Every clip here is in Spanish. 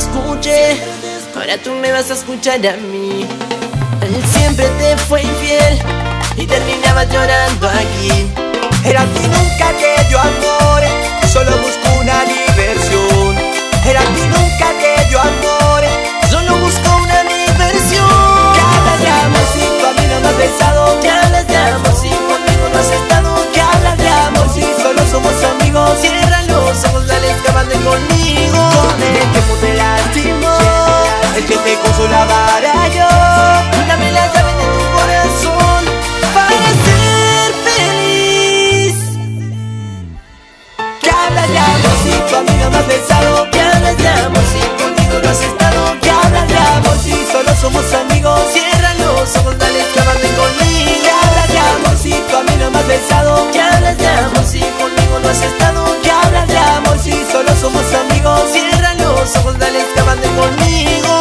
escuché, ahora tú me vas a escuchar a mí. Él siempre te fue infiel y terminabas llorando aquí. Él a ti nunca te dio amor, solo buscó una diversión. Él a ti nunca te dio amor, solo buscó una diversión. que hablas de amor si tú a mí no me has besado. Que hablas de amor si conmigo no has estado. Que hablas de amor si solo somos amigos. Cierra los ojos, dale, escápate conmigo. Con el tiempo te lastimó, el que te consolaba era yo. Dame la llave de tu corazón para ser feliz. Que hablas de amor si tú a mí no me has besado. Que hablas de amor si conmigo no has estado. Que hablas de amor si solo somos amigos. Cierra los ojos, dale, escápate conmigo. Que hablas de amor si tú a mí no me has besado. Que hablas de amor si conmigo no has estado. Que hablas de amor si solo somos amigos. Cierra los ojos, dale, escápate conmigo.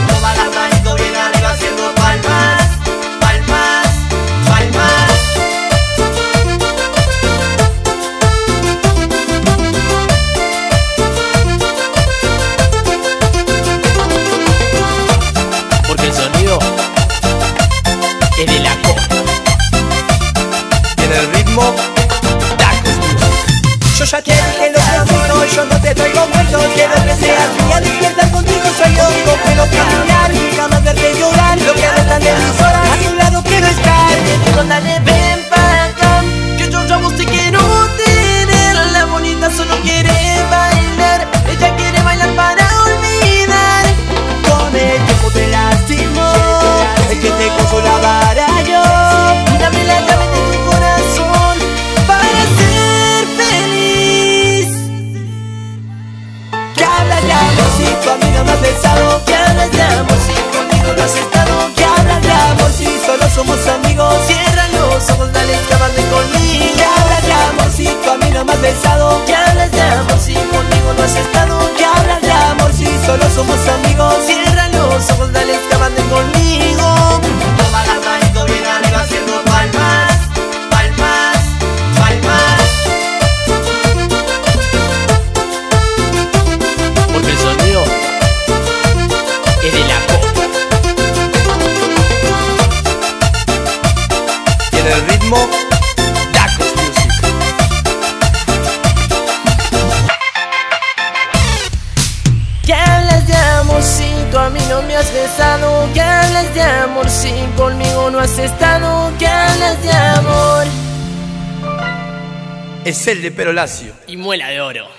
Toma las manitos bien arriba haciendo palmas, palmas, palmas. Porque el sonido es de la costa. En el ritmo, Dacos Music. Yo ya te dije lo que opino, yo no te traigo muertos. Quiero que seas mía, despierta contigo soy yo. No puedo caminar, jamás verte llorar. Lo que restan de mis horas, a tu lado quiero estar. Dale, ven para acá, que yo ya vos te quiero tener. La bonita solo quiere bailar, ella quiere bailar para olvidar. Con el tiempo te lastimó, el que te consolaba era yo. Dame la llave de tu corazón para ser feliz. Que hablas de amor si tú a mí no me has besado. Que hablas de amor si conmigo no has estado. Que hablas de amor si solo somos amigos. Cierra los ojos, dale, escápate conmigo. Que hablas de amor si tú a mí no me has besado. Que hablas de amor si conmigo no has estado. Que hablas de amor si solo somos amigos. Cierra los ojos, dale, escápate conmigo. Toma las manitos bien arriba haciendo palmas, palmas, palmas. Porque el sonido es de la costa. Y en el ritmo, Dacos Music. Que hablas de amor si tú a mí no me has besado. Que hablas de amor si conmigo no has estado. Que hablas de amor Es el de pelo lacio. y muela de oro.